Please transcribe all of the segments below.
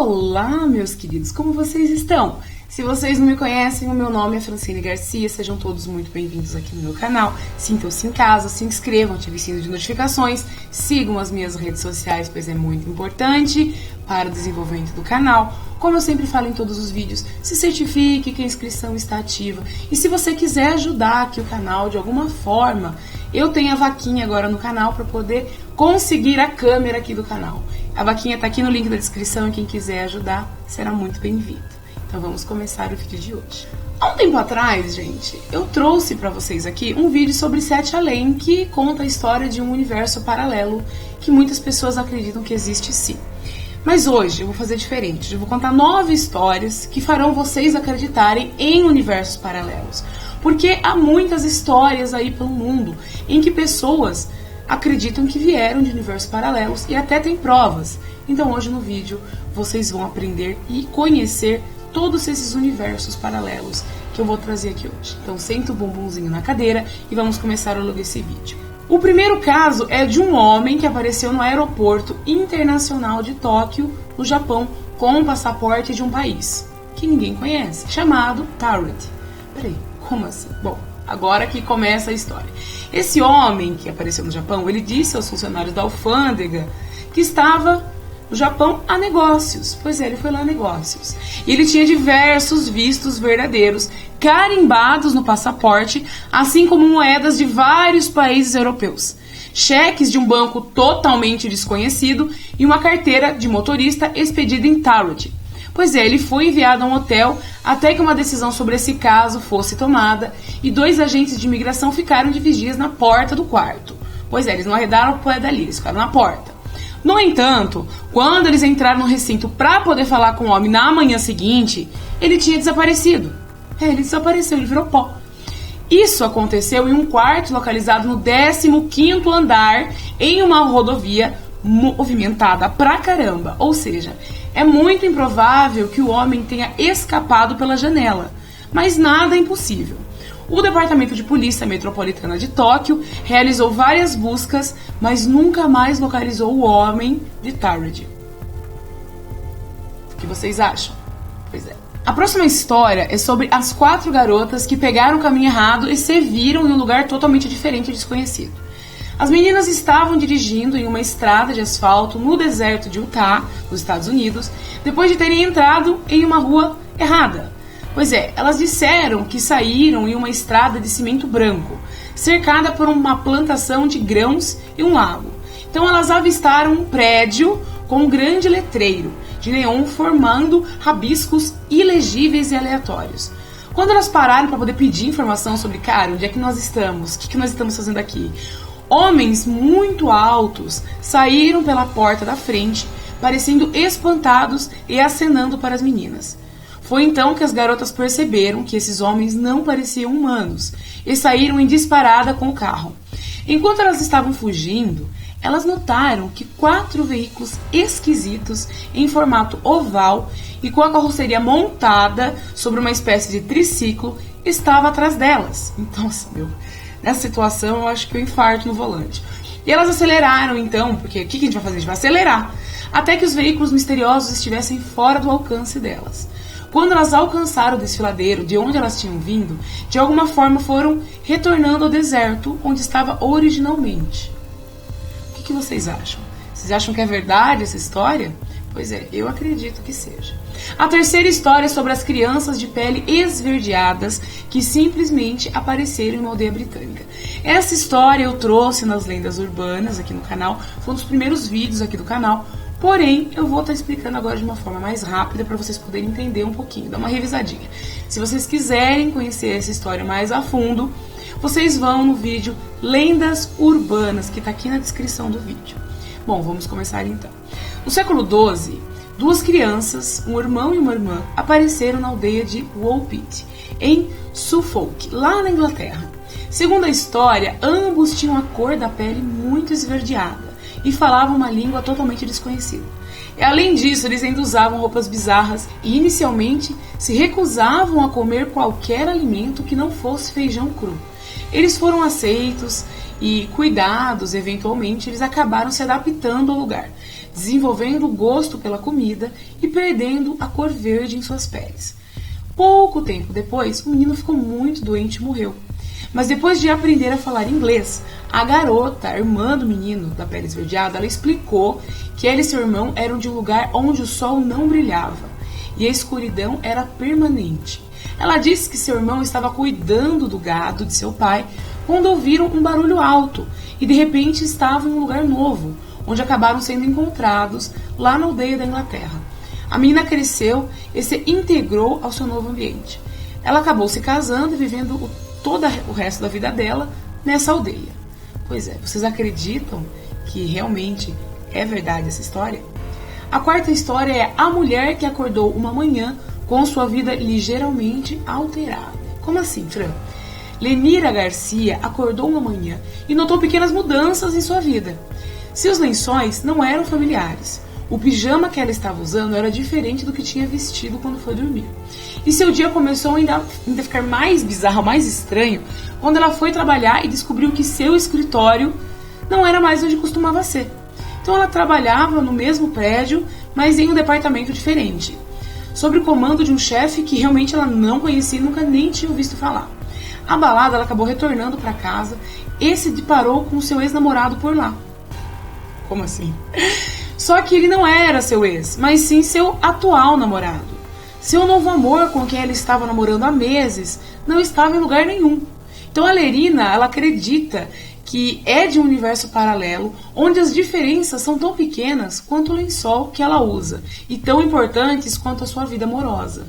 Olá, meus queridos, como vocês estão? Se vocês não me conhecem, o meu nome é Francine Garcia, sejam todos muito bem-vindos aqui no meu canal. Sintam-se em casa, se inscrevam, ativem o sino de notificações, sigam as minhas redes sociais, pois é muito importante para o desenvolvimento do canal. Como eu sempre falo em todos os vídeos, se certifique que a inscrição está ativa. E se você quiser ajudar aqui o canal de alguma forma, eu tenho a vaquinha agora no canal para poder conseguir a câmera aqui do canal. A vaquinha está aqui no link da descrição e quem quiser ajudar será muito bem-vindo. Então vamos começar o vídeo de hoje. Há um tempo atrás, gente, eu trouxe para vocês aqui um vídeo sobre Sete Além, que conta a história de um universo paralelo que muitas pessoas acreditam que existe sim. Mas hoje eu vou fazer diferente, eu vou contar 9 histórias que farão vocês acreditarem em universos paralelos. Porque há muitas histórias aí pelo mundo em que pessoas acreditam que vieram de universos paralelos e até tem provas. Então hoje no vídeo vocês vão aprender e conhecer todos esses universos paralelos que eu vou trazer aqui hoje. Então senta o bumbumzinho na cadeira e vamos começar logo esse vídeo. O primeiro caso é de um homem que apareceu no aeroporto internacional de Tóquio, no Japão, com um passaporte de um país que ninguém conhece, chamado Tarot. Peraí, como assim? Bom, agora que começa a história. Esse homem que apareceu no Japão, ele disse aos funcionários da alfândega que estava no Japão a negócios. Pois é, ele foi lá a negócios. E ele tinha diversos vistos verdadeiros carimbados no passaporte, assim como moedas de vários países europeus, cheques de um banco totalmente desconhecido e uma carteira de motorista expedida em Tarot. Pois é, ele foi enviado a um hotel até que uma decisão sobre esse caso fosse tomada e 2 agentes de imigração ficaram de vigias na porta do quarto. Pois é, eles não arredaram o pé dali, eles ficaram na porta. No entanto, quando eles entraram no recinto para poder falar com o homem na manhã seguinte, ele tinha desaparecido. Ele desapareceu, ele virou pó. Isso aconteceu em um quarto localizado no 15º andar, em uma rodovia movimentada pra caramba. Ou seja, é muito improvável que o homem tenha escapado pela janela, mas nada é impossível. O Departamento de Polícia Metropolitana de Tóquio realizou várias buscas, mas nunca mais localizou o homem de Tarot. O que vocês acham? Pois é. A próxima história é sobre as 4 garotas que pegaram o caminho errado e se viram em um lugar totalmente diferente e desconhecido. As meninas estavam dirigindo em uma estrada de asfalto no deserto de Utah, nos Estados Unidos, depois de terem entrado em uma rua errada. Pois é, elas disseram que saíram em uma estrada de cimento branco, cercada por uma plantação de grãos e um lago. Então elas avistaram um prédio com um grande letreiro de neon formando rabiscos ilegíveis e aleatórios. Quando elas pararam para poder pedir informação sobre, cara, onde é que nós estamos? O que nós estamos fazendo aqui? Homens muito altos saíram pela porta da frente, parecendo espantados e acenando para as meninas. Foi então que as garotas perceberam que esses homens não pareciam humanos e saíram em disparada com o carro. Enquanto elas estavam fugindo, elas notaram que 4 veículos esquisitos em formato oval e com a carroceria montada sobre uma espécie de triciclo estava atrás delas. Então, nessa situação eu acho que eu infarto no volante. E elas aceleraram então, porque o que a gente vai fazer? A gente vai acelerar, até que os veículos misteriosos estivessem fora do alcance delas. Quando elas alcançaram o desfiladeiro de onde elas tinham vindo, de alguma forma foram retornando ao deserto onde estava originalmente. O que vocês acham? Vocês acham que é verdade essa história? Pois é, eu acredito que seja. A terceira história é sobre as crianças de pele esverdeadas que simplesmente apareceram em uma aldeia britânica. Essa história eu trouxe nas lendas urbanas aqui no canal, foi um dos primeiros vídeos aqui do canal. Porém, eu vou estar explicando agora de uma forma mais rápida para vocês poderem entender um pouquinho, dar uma revisadinha. Se vocês quiserem conhecer essa história mais a fundo, vocês vão no vídeo Lendas Urbanas, que está aqui na descrição do vídeo. Bom, vamos começar então. No século XII, 2 crianças, um irmão e uma irmã, apareceram na aldeia de Woolpit, em Suffolk, lá na Inglaterra. Segundo a história, ambos tinham a cor da pele muito esverdeada e falavam uma língua totalmente desconhecida. E além disso, eles ainda usavam roupas bizarras e inicialmente se recusavam a comer qualquer alimento que não fosse feijão cru. Eles foram aceitos e cuidados, eventualmente eles acabaram se adaptando ao lugar. desenvolvendo o gosto pela comida e perdendo a cor verde em suas peles. Pouco tempo depois, o menino ficou muito doente e morreu. Mas depois de aprender a falar inglês, a garota, a irmã do menino da pele esverdeada, ela explicou que ela e seu irmão eram de um lugar onde o sol não brilhava e a escuridão era permanente. Ela disse que seu irmão estava cuidando do gado de seu pai quando ouviram um barulho alto e de repente estavam em um lugar novo, onde acabaram sendo encontrados lá na aldeia da Inglaterra. A menina cresceu e se integrou ao seu novo ambiente. Ela acabou se casando e vivendo todo o resto da vida dela nessa aldeia. Pois é, vocês acreditam que realmente é verdade essa história? A quarta história é a mulher que acordou uma manhã com sua vida ligeiramente alterada. Como assim, Fran? Lenira Garcia acordou uma manhã e notou pequenas mudanças em sua vida. Seus lençóis não eram familiares. O pijama que ela estava usando era diferente do que tinha vestido quando foi dormir. E seu dia começou ainda a ficar mais bizarro, mais estranho, quando ela foi trabalhar e descobriu que seu escritório não era mais onde costumava ser. Então ela trabalhava no mesmo prédio, mas em um departamento diferente, sob o comando de um chefe que realmente ela não conhecia e nunca nem tinha visto falar. Abalada, ela acabou retornando para casa e se deparou com seu ex-namorado por lá. Como assim? Só que ele não era seu ex, mas sim seu atual namorado. Seu novo amor, com quem ela estava namorando há meses, não estava em lugar nenhum. Então a Lerina, ela acredita que é de um universo paralelo, onde as diferenças são tão pequenas quanto o lençol que ela usa, e tão importantes quanto a sua vida amorosa.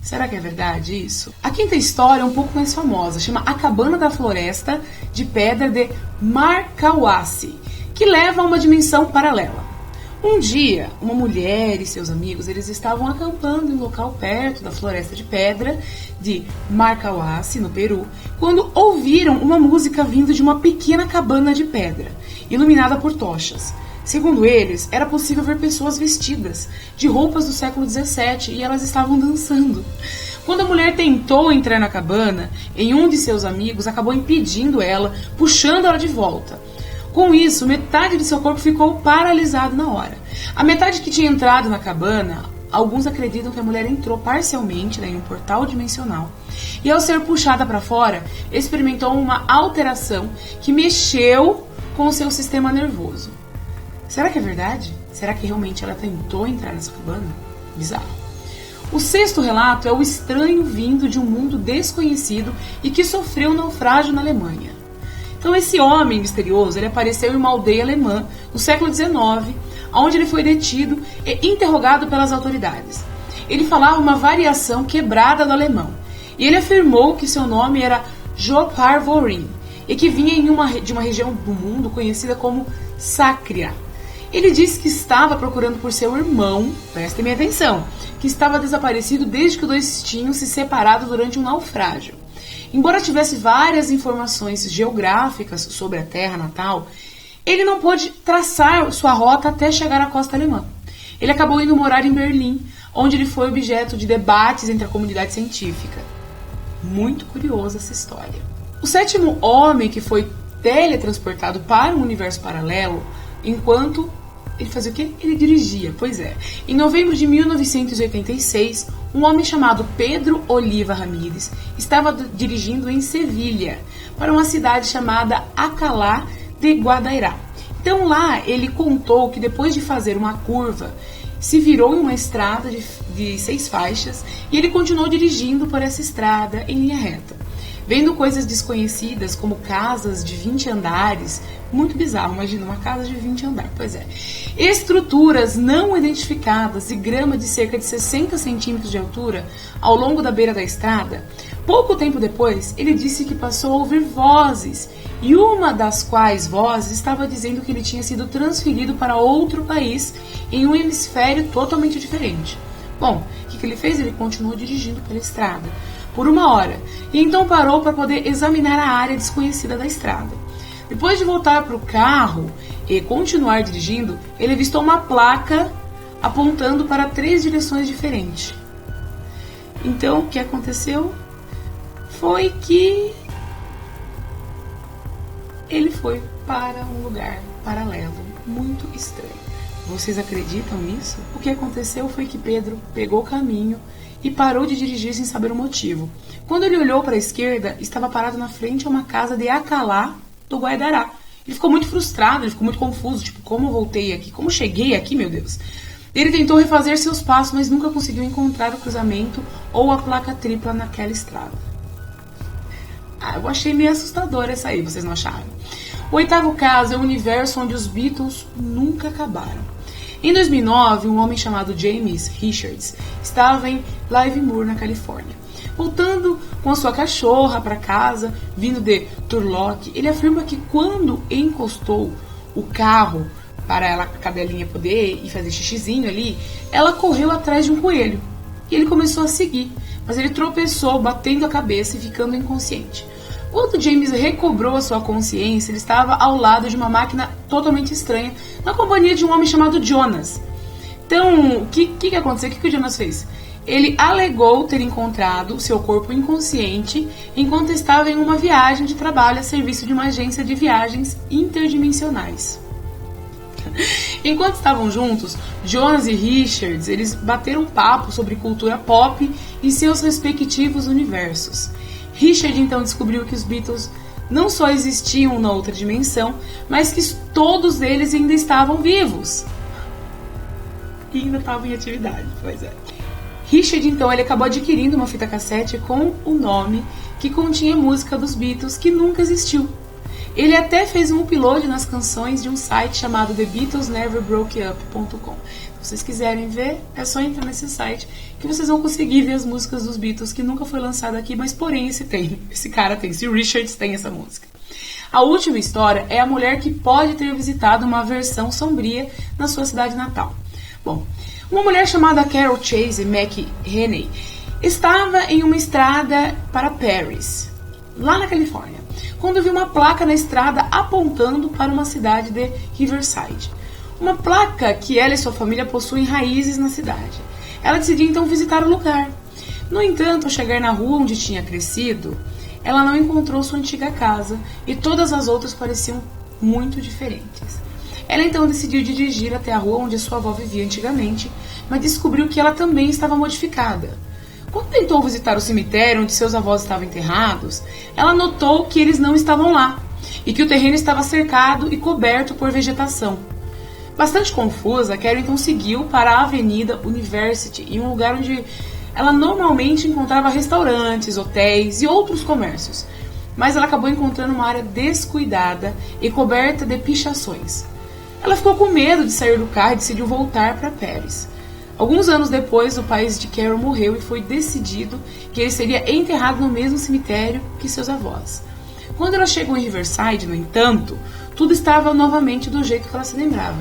Será que é verdade isso? A quinta história é um pouco mais famosa, chama A Cabana da Floresta de Pedra de Marcauassi, que leva a uma dimensão paralela. Um dia, uma mulher e seus amigos, eles estavam acampando em um local perto da Floresta de Pedra de Marcauassi, no Peru, quando ouviram uma música vindo de uma pequena cabana de pedra, iluminada por tochas. Segundo eles, era possível ver pessoas vestidas de roupas do século XVII e elas estavam dançando. Quando a mulher tentou entrar na cabana, um de seus amigos acabou impedindo ela, puxando ela de volta. Com isso, metade de seu corpo ficou paralisado na hora. A metade que tinha entrado na cabana, alguns acreditam que a mulher entrou parcialmente em um portal dimensional. E ao ser puxada para fora, experimentou uma alteração que mexeu com o seu sistema nervoso. Será que é verdade? Será que realmente ela tentou entrar nessa cabana? Bizarro. O sexto relato é o estranho vindo de um mundo desconhecido e que sofreu um naufrágio na Alemanha. Então esse homem misterioso, ele apareceu em uma aldeia alemã no século XIX, onde ele foi detido e interrogado pelas autoridades. Ele falava uma variação quebrada do alemão, e ele afirmou que seu nome era Joparvorin, e que vinha de uma região do mundo conhecida como Sácria. Ele disse que estava procurando por seu irmão, prestem bem atenção, que estava desaparecido desde que os dois tinham se separado durante um naufrágio. Embora tivesse várias informações geográficas sobre a terra natal, ele não pôde traçar sua rota até chegar à costa alemã. Ele acabou indo morar em Berlim, onde ele foi objeto de debates entre a comunidade científica. Muito curiosa essa história. O sétimo homem que foi teletransportado para um universo paralelo, enquanto ele fazia o quê? Ele dirigia, pois é. Em novembro de 1986, um homem chamado Pedro Oliva Ramírez estava dirigindo em Sevilha, para uma cidade chamada Alcalá de Guadairá. Então lá ele contou que depois de fazer uma curva, se virou em uma estrada de 6 faixas e ele continuou dirigindo por essa estrada em linha reta. Vendo coisas desconhecidas, como casas de 20 andares, muito bizarro, imagina uma casa de 20 andares, pois é. Estruturas não identificadas e grama de cerca de 60 centímetros de altura ao longo da beira da estrada. Pouco tempo depois, ele disse que passou a ouvir vozes, e uma das quais vozes estava dizendo que ele tinha sido transferido para outro país em um hemisfério totalmente diferente. Bom, o que ele fez? Ele continuou dirigindo pela estrada por 1 hora, e então parou para poder examinar a área desconhecida da estrada. Depois de voltar para o carro e continuar dirigindo, ele avistou uma placa apontando para 3 direções diferentes. Então, o que aconteceu foi que ele foi para um lugar paralelo, muito estranho. Vocês acreditam nisso? O que aconteceu foi que Pedro pegou o caminho e parou de dirigir sem saber o motivo. Quando ele olhou para a esquerda, estava parado na frente a uma casa de Acalá do Guaidará. Ele ficou muito frustrado, ele ficou muito confuso, tipo, como eu voltei aqui? Como cheguei aqui, meu Deus? Ele tentou refazer seus passos, mas nunca conseguiu encontrar o cruzamento ou a placa tripla naquela estrada. Eu achei meio assustador essa aí, vocês não acharam? O oitavo caso é o universo onde os Beatles nunca acabaram. Em 2009, um homem chamado James Richards estava em Live Moor, na Califórnia. Voltando com a sua cachorra para casa, vindo de Turlock, ele afirma que quando encostou o carro para a cadelinha poder ir fazer xixizinho ali, ela correu atrás de um coelho. E ele começou a seguir, mas ele tropeçou, batendo a cabeça e ficando inconsciente. Quando James recobrou a sua consciência, ele estava ao lado de uma máquina totalmente estranha, na companhia de um homem chamado Jonas. Então, o que aconteceu? O que o Jonas fez? Ele alegou ter encontrado seu corpo inconsciente enquanto estava em uma viagem de trabalho a serviço de uma agência de viagens interdimensionais. Enquanto estavam juntos, Jonas e Richards, eles bateram papo sobre cultura pop e seus respectivos universos. Richard então descobriu que os Beatles não só existiam na outra dimensão, mas que todos eles ainda estavam vivos. E ainda estavam em atividade, pois é. Richard então ele acabou adquirindo uma fita cassete com o nome que continha música dos Beatles que nunca existiu. Ele até fez um upload nas canções de um site chamado TheBeatlesNeverBrokeUp.com. Se vocês quiserem ver, é só entrar nesse site que vocês vão conseguir ver as músicas dos Beatles que nunca foi lançada aqui, mas porém esse cara tem, esse Richards tem essa música. A última história é a mulher que pode ter visitado uma versão sombria na sua cidade natal. Bom, uma mulher chamada Carol Chase McHenry estava em uma estrada para Paris, lá na Califórnia, quando viu uma placa na estrada apontando para uma cidade de Riverside. Uma placa que ela e sua família possuem raízes na cidade. Ela decidiu então visitar o lugar. No entanto, ao chegar na rua onde tinha crescido, ela não encontrou sua antiga casa e todas as outras pareciam muito diferentes. Ela então decidiu dirigir até a rua onde sua avó vivia antigamente, mas descobriu que ela também estava modificada. Quando tentou visitar o cemitério onde seus avós estavam enterrados, ela notou que eles não estavam lá e que o terreno estava cercado e coberto por vegetação. Bastante confusa, Carol então seguiu para a Avenida University, em um lugar onde ela normalmente encontrava restaurantes, hotéis e outros comércios, mas ela acabou encontrando uma área descuidada e coberta de pichações. Ela ficou com medo de sair do carro e decidiu voltar para Paris. Alguns anos depois, o pai de Carol morreu e foi decidido que ele seria enterrado no mesmo cemitério que seus avós. Quando ela chegou em Riverside, no entanto, tudo estava novamente do jeito que ela se lembrava.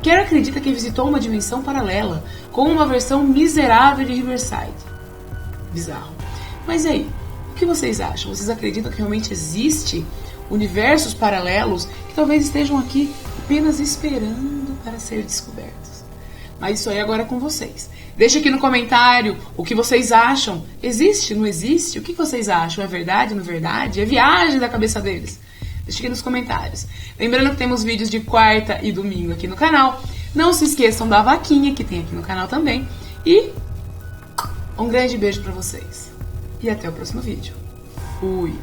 Carol acredita que visitou uma dimensão paralela, com uma versão miserável de Riverside. Bizarro. Mas e aí? O que vocês acham? Vocês acreditam que realmente existe universos paralelos que talvez estejam aqui apenas esperando para ser descobertos? Mas isso aí agora é com vocês. Deixa aqui no comentário o que vocês acham. Existe? Não existe? O que vocês acham? É verdade? Não é verdade? É viagem da cabeça deles? Deixa aqui nos comentários. Lembrando que temos vídeos de quarta e domingo aqui no canal. Não se esqueçam da vaquinha que tem aqui no canal também. E um grande beijo pra vocês. E até o próximo vídeo. Fui!